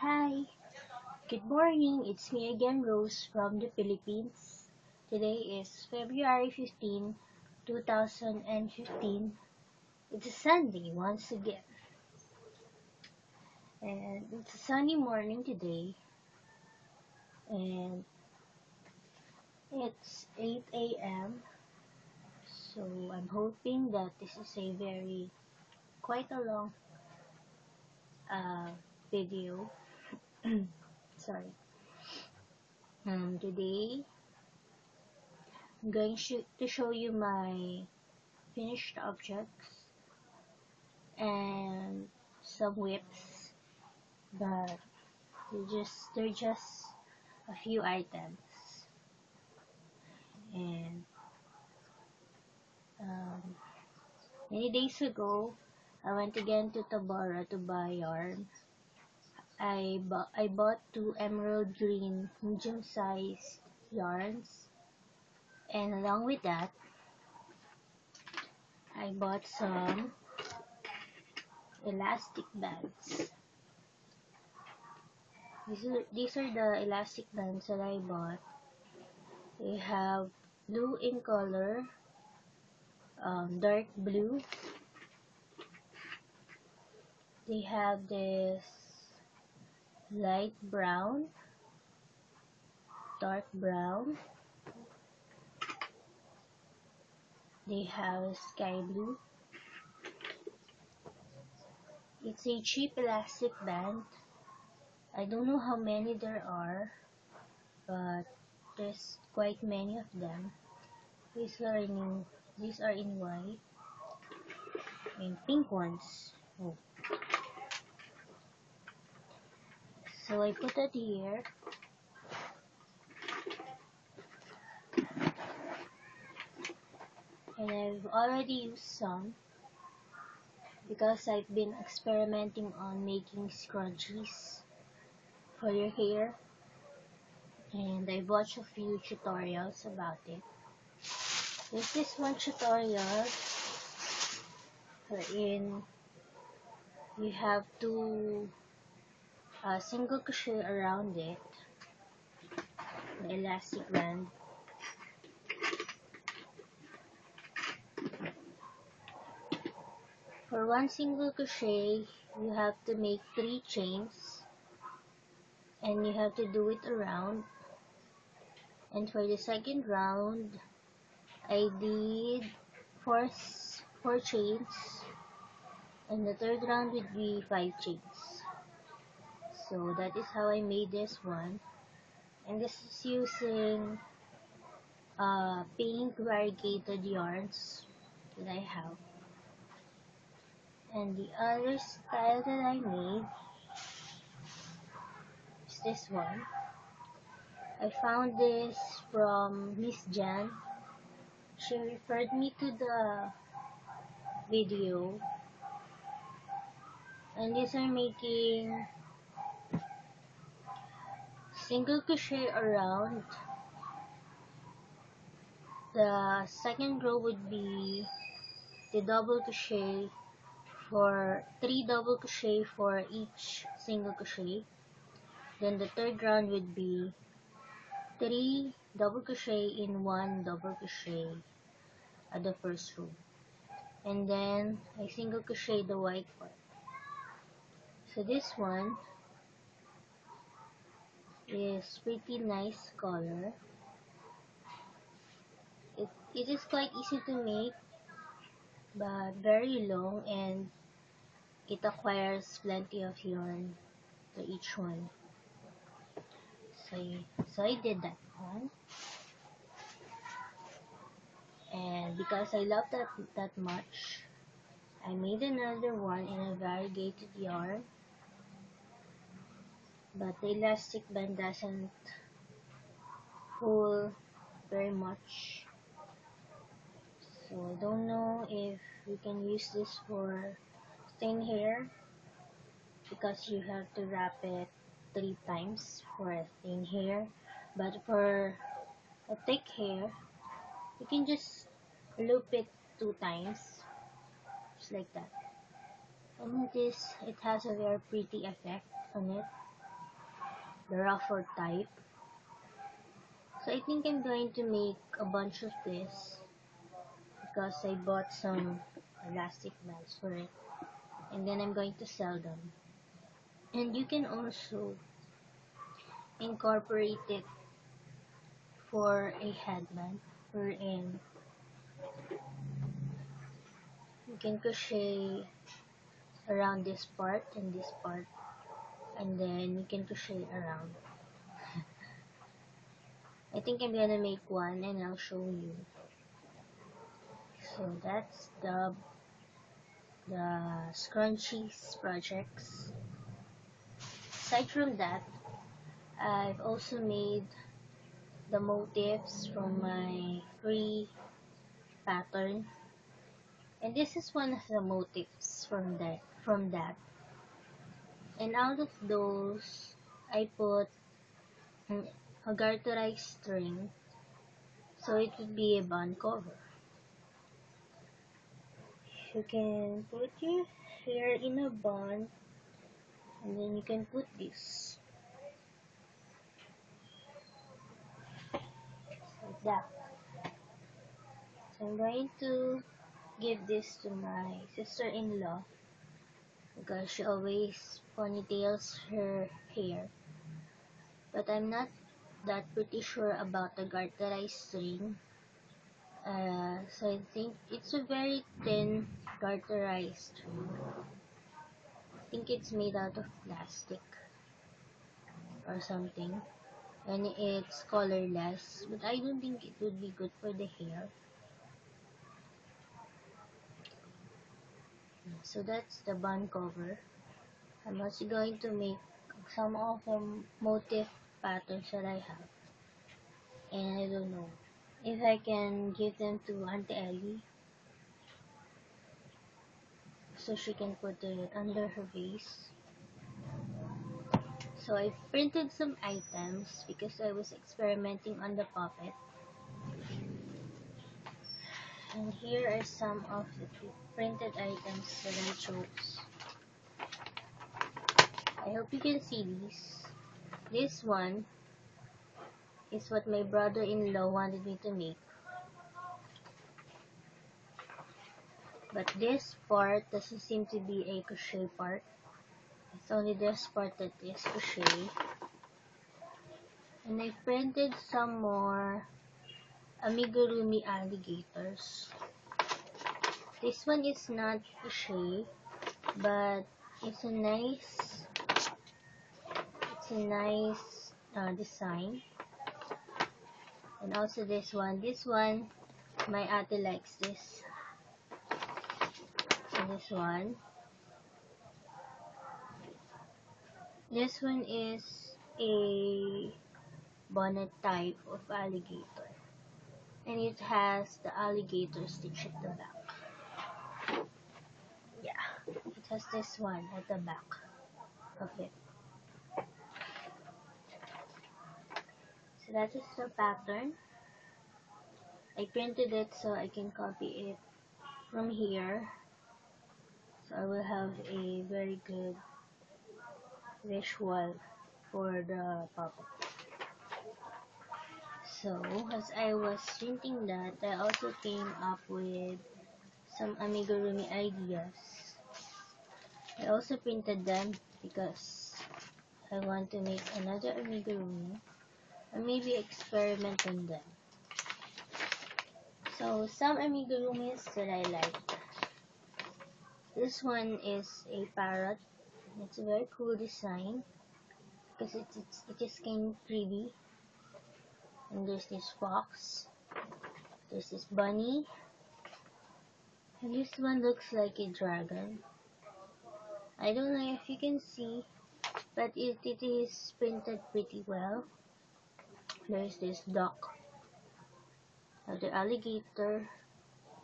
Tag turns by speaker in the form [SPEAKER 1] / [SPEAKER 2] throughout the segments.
[SPEAKER 1] Hi, good morning. It's me again, Rose from the Philippines. Today is February 15, 2015. It's a Sunday once again. And it's a sunny morning today. And it's 8 a.m. So I'm hoping that this is a quite a long video. Sorry. Today I'm going to show you my finished objects and some whips, but they're just a few items. And many days ago, I went again to Tabora to buy yarn. I bought 2 emerald green medium-sized yarns, and along with that, I bought some elastic bands. These are the elastic bands that I bought. They have blue in color, dark blue. They have this light brown, dark brown. They have sky blue. It's a cheap elastic band. I don't know how many there are, but there's quite many of them. These are in white and pink ones. Oh. So I put it here. And I've already used some because I've been experimenting on making scrunchies for your hair, and I've watched a few tutorials about it. There's this one tutorial wherein you have to single crochet around it, the elastic band. For one single crochet, you have to make 3 chains, and you have to do it around. And for the second round, I did 4 chains, and the third round would be 5 chains. So that is how I made this one. And this is using pink variegated yarns that I have. And the other style that I made is this one. I found this from Miss Jan. She referred me to the video, and these are making single crochet around. The second row would be the double crochet for 3 double crochet for each single crochet. Then the third round would be 3 double crochet in 1 double crochet at the first row, and then I single crochet the white part. So this one is pretty nice color. It is quite easy to make, but very long, and it acquires plenty of yarn to each one. So I did that one, and because I love that much, I made another one in a variegated yarn, but the elastic band doesn't pull very much. So I don't know if we can use this for thin hair, because you have to wrap it 3 times for a thin hair. But for a thick hair, you can just loop it 2 times, just like that. And it has a very pretty effect on it. the rougher type. So I think I'm going to make a bunch of this because I bought some elastic bands for it, and then I'm going to sell them. And you can also incorporate it for a headband, wherein you can crochet around this part and this part, and then you can crochet around. I think I'm gonna make one and I'll show you. So that's the scrunchies projects. Aside from that, I've also made the motifs from my free pattern, and this is one of the motifs from that. And out of those, I put a garterized string, so it would be a band cover. You can put your hair in a bun, and then you can put this like that. So I'm going to give this to my sister-in-law because she always ponytails her hair, but I'm not that pretty sure about the garterized string. So I think it's a very thin garterized string. I think it's made out of plastic or something, and it's colorless, but I don't think it would be good for the hair. So that's the bun cover. I'm also going to make some of the motif patterns that I have, and I don't know if I can give them to Auntie Ellie so she can put it under her vase. So I printed some items because I was experimenting on the puppet. And here are some of the printed items that I chose. I hope you can see these. This one is what my brother-in-law wanted me to make. But this part doesn't seem to be a crochet part. It's only this part that is crochet. And I printed some more amigurumi alligators. This one is not crochet, but it's a nice design. And also this one my ate likes this. And this one is a bonnet type of alligator, and it has the alligator stitch at the back. Yeah, it has this one at the back of it. So that is the pattern. I printed it so I can copy it from here, so I will have a very good visual for the puppet. So as I was printing that, I also came up with some amigurumi ideas. I also printed them because I want to make another amigurumi or maybe experiment on them. So some amigurumis that I like. This one is a parrot. It's a very cool design because it is kind of pretty. And there's this fox. There's this bunny. And this one looks like a dragon. I don't know if you can see, but it is printed pretty well. There's this duck, another alligator,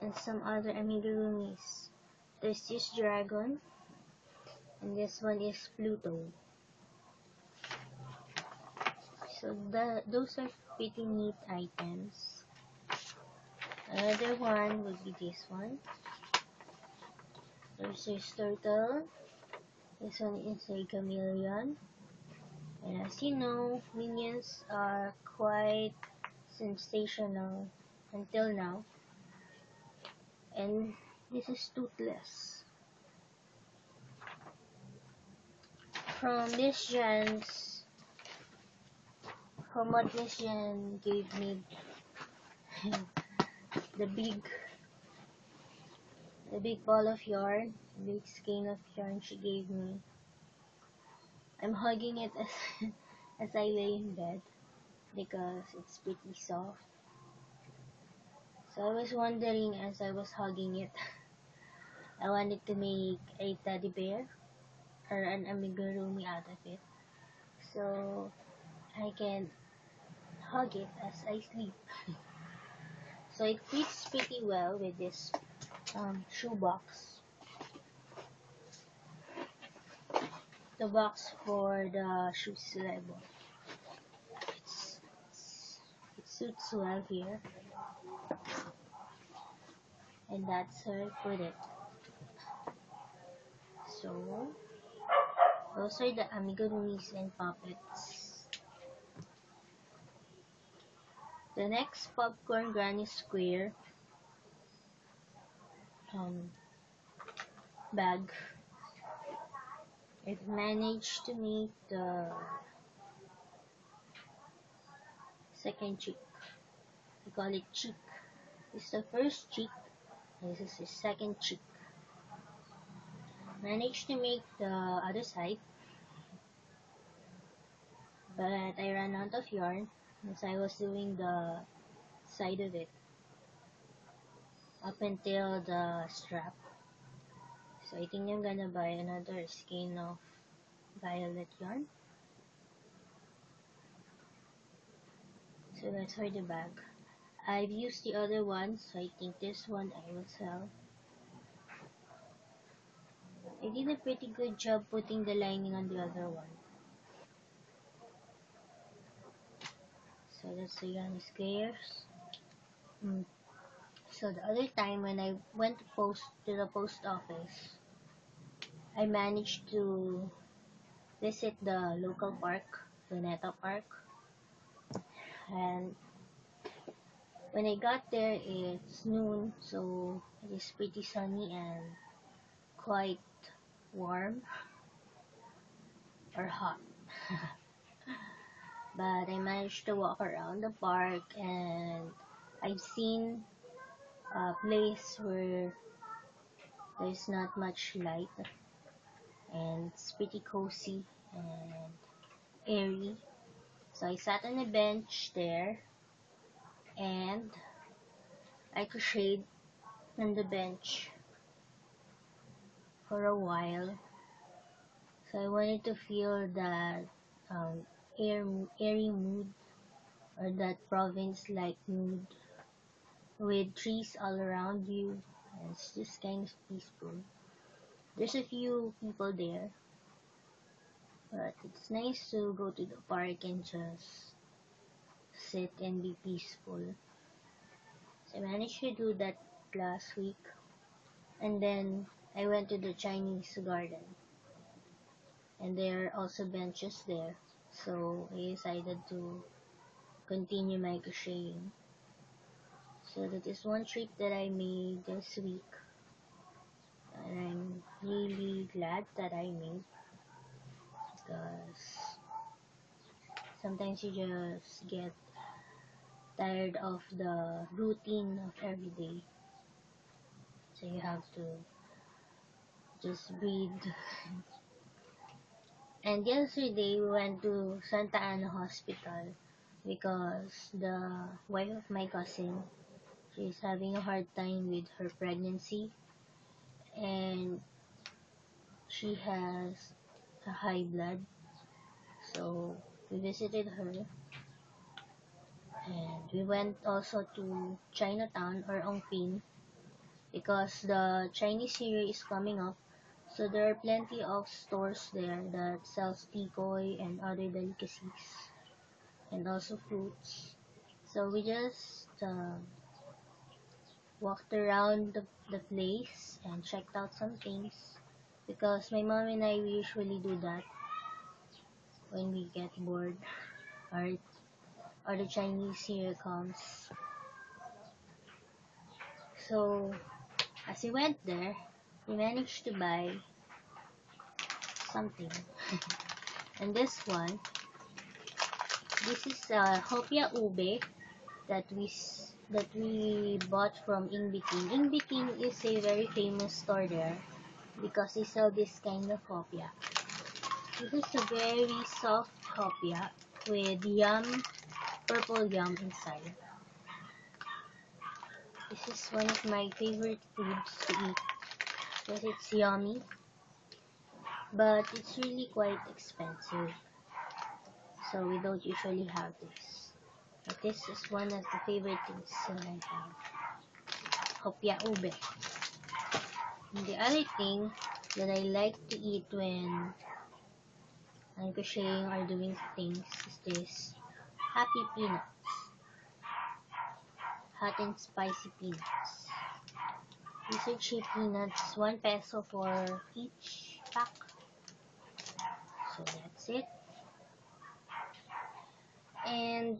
[SPEAKER 1] and some other amigurumis. There's this dragon, and this one is Pluto. So those are pretty neat items. Another one would be this one. There's this turtle. This one is a chameleon. And as you know, minions are quite sensational until now. And this is toothless. From this Jan's, from what Miss Jan gave me, the big ball of yarn, big skein of yarn she gave me. I'm hugging it as as I lay in bed because it's pretty soft. So I was wondering as I was hugging it, I wanted to make a teddy bear or an amigurumi out of it, so I can hug it as I sleep. So it fits pretty well with this shoebox. The box for the shoes that I bought. It suits well here, and that's how I put it. So those are the amigurumis and puppets. The next popcorn granny square bag. I've managed to make the second cheek. We call it cheek. This is the first cheek. This is the second cheek. Managed to make the other side, but I ran out of yarn as I was doing the side of it up until the strap. So I think I'm gonna buy another skein of violet yarn. So that's for the bag. I've used the other one, so I think this one I will sell. I did a pretty good job putting the lining on the other one. So that's the yarn squares. So the other time when I went to the post office, I managed to visit the local park, Luneta Park, and when I got there it's noon, so it is pretty sunny and quite warm or hot. But I managed to walk around the park and I've seen a place where there's not much light and it's pretty cozy and airy. So I sat on a bench there and I crocheted on the bench for a while. So I wanted to feel that airy mood or that province-like mood with trees all around you. And it's just kind of peaceful. There's a few people there, but it's nice to go to the park and just sit and be peaceful. So I managed to do that last week, and then I went to the Chinese garden, and there are also benches there, so I decided to continue my crocheting. So that is one trick that I made this week, and I'm really glad that I made, because sometimes you just get tired of the routine of every day, so you have to just breathe. And yesterday we went to Santa Ana Hospital because the wife of my cousin, she's having a hard time with her pregnancy and she has a high blood. So we visited her and we went also to Chinatown or Ongping because the Chinese New Year is coming up. So there are plenty of stores there that sells tikoy and other delicacies and also fruits. So we just walked around the place and checked out some things because my mom and I usually do that. when we get bored or the Chinese New Year comes. So as we went there, we managed to buy something. And this is hopia ube that we bought from Ingbitin. Ingbitin is a very famous store there because they sell this kind of hopia. This is a very soft hopia with purple yum inside. This is one of my favorite foods to eat because it's yummy, but it's really quite expensive. So we don't usually have this. But this is one of the favorite things that I have. Hopia ube. And the other thing that I like to eat when I'm crocheting or doing things is this happy peanuts. Hot and spicy peanuts. These are cheap peanuts, 1 peso for each pack. So that's it. And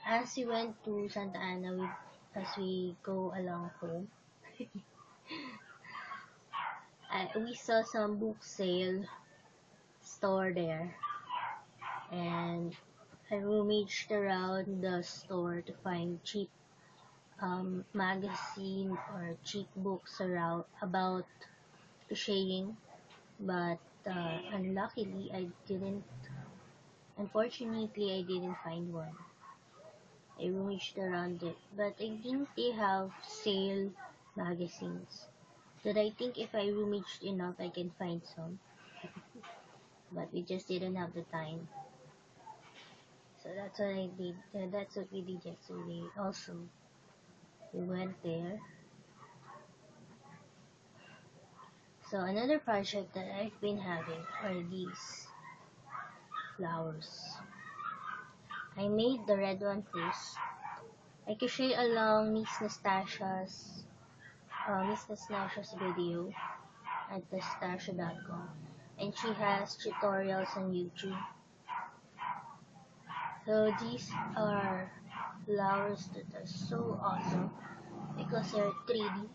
[SPEAKER 1] as we went to Santa Ana, as we go along home, we saw some book sale store there, and I rummaged around the store to find cheap magazine or cheap books around about crocheting, but unfortunately I didn't find one. I rummaged around it, but I think they have sale magazines that I think if I rummaged enough I can find some, but we just didn't have the time. So that's what I did. That's what we did yesterday. Also, we went there. So another project that I've been having are these flowers. I made the red one first. I crochet along Miss Nastasia's video at nastasia.com, and she has tutorials on YouTube. So these are flowers that are so awesome because they're 3D,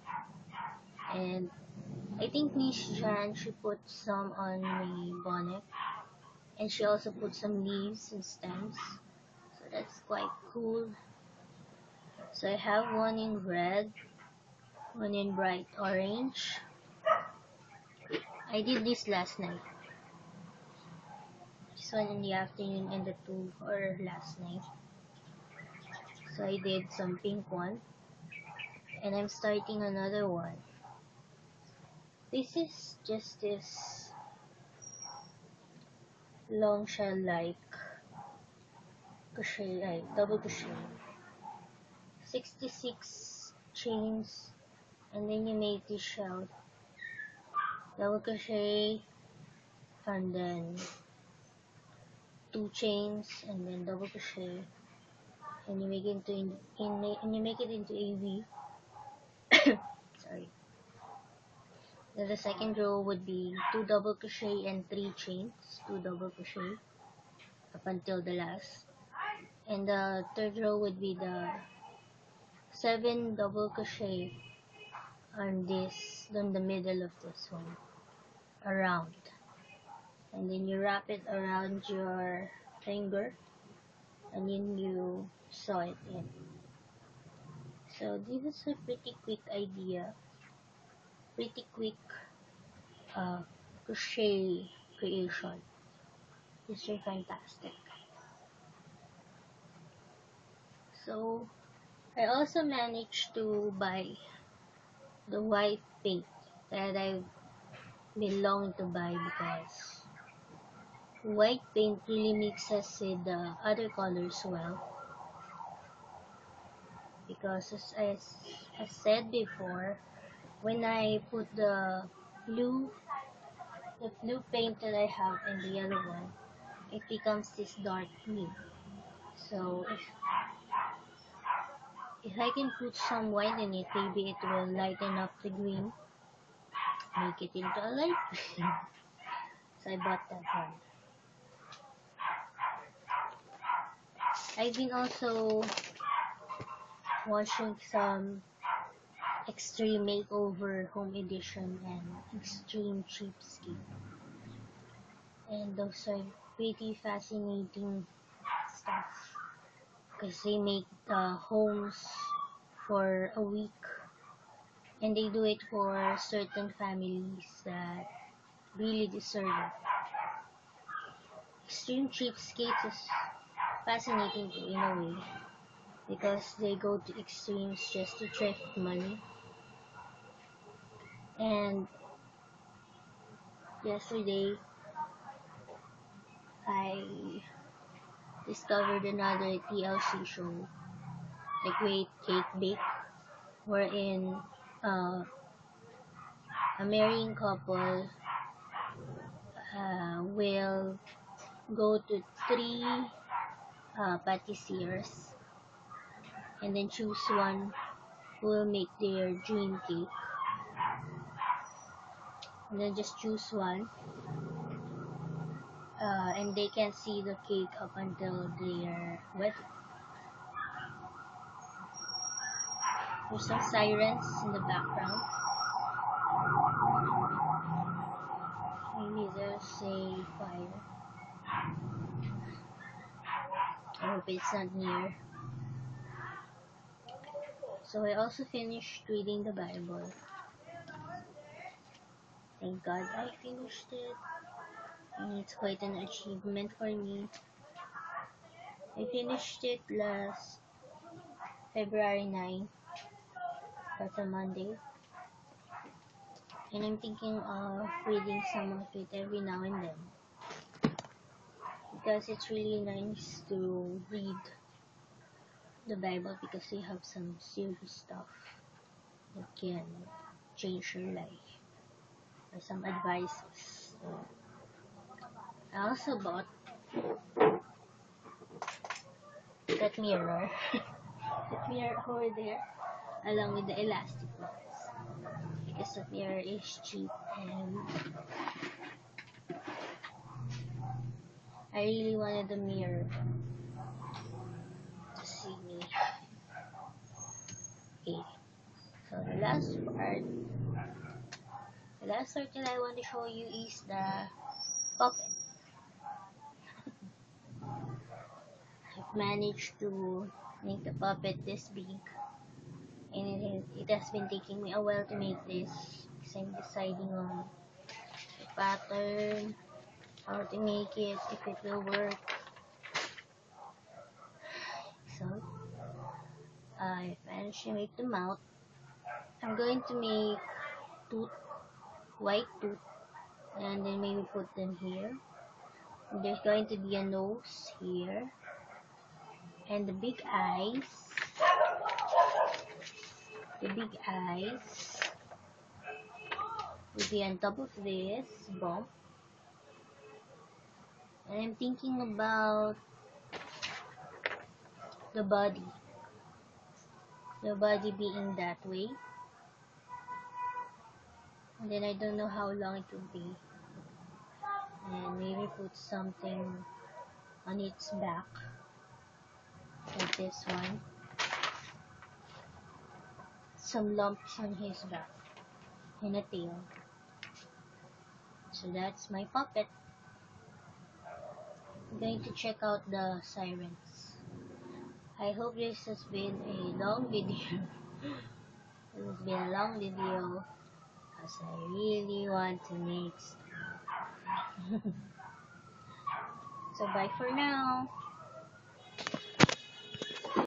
[SPEAKER 1] and I think Miss Jan, she put some on my bonnet, and she also put some leaves and stems, so that's quite cool. So I have one in red, one in bright orange. I did this last night. This one in the afternoon and the two or last night. So I did some pink one, and I'm starting another one. This is just this long shell like crochet, like double crochet, 66 chains, and then you make this shell, double crochet, and then 2 chains, and then double crochet, and you make it into a V. Sorry. Then the second row would be 2 double crochet and 3 chains, 2 double crochet up until the last. And the third row would be the 7 double crochet on the middle of this one, around. And then you wrap it around your finger, and then you sew it in. So this is a pretty quick idea, pretty quick crochet creation. It's really fantastic. So I also managed to buy the white paint that I've been longing to buy, because white paint really mixes with the other colors well. Because as said before, when I put the blue paint that I have in the other one, it becomes this dark green. So if I can put some white in it, maybe it will lighten up the green, make it into a light green. So I bought that one. I've been also watching some Extreme Makeover Home Edition and Extreme Cheapskate, and those are pretty fascinating stuff because they make the homes for a week, and they do it for certain families that really deserve it. Extreme Cheapskates is fascinating too, in a way, because they go to extremes just to thrift money. And yesterday I discovered another TLC show, The Great Cake Bake, wherein a marrying couple will go to three patissiers and then choose one who will make their dream cake, and then just choose one, and they can see the cake up until their wedding. There's some sirens in the background. Maybe there's a fire. I hope it's not near. So I also finished reading the Bible. Thank God I finished it. And it's quite an achievement for me. I finished it last February 9. That's a Monday. And I'm thinking of reading some of it every now and then, because it's really nice to read the Bible, because they have some serious stuff that can change your life, or some advices. I also bought that mirror, that mirror over there, along with the elastic ones, because that mirror is cheap and I really wanted the mirror to see me. Okay, so the last part that I want to show you is the puppet. I've managed to make the puppet this big, and it has been taking me a while to make this, because I'm deciding on the pattern, how to make it, if it will work. So I managed to make the mouth. I'm going to make white tooth, and then maybe put them here. And there's going to be a nose here, and the big eyes will be on top of this bump. And I'm thinking about the body being that way, and then I don't know how long it will be, and maybe put something on its back, like this one, some lumps on his back, and a tail. So that's my puppet. I'm going to check out the sirens. I hope this has been a long video. It has been a long video, because I really want to make stuff. So bye for now.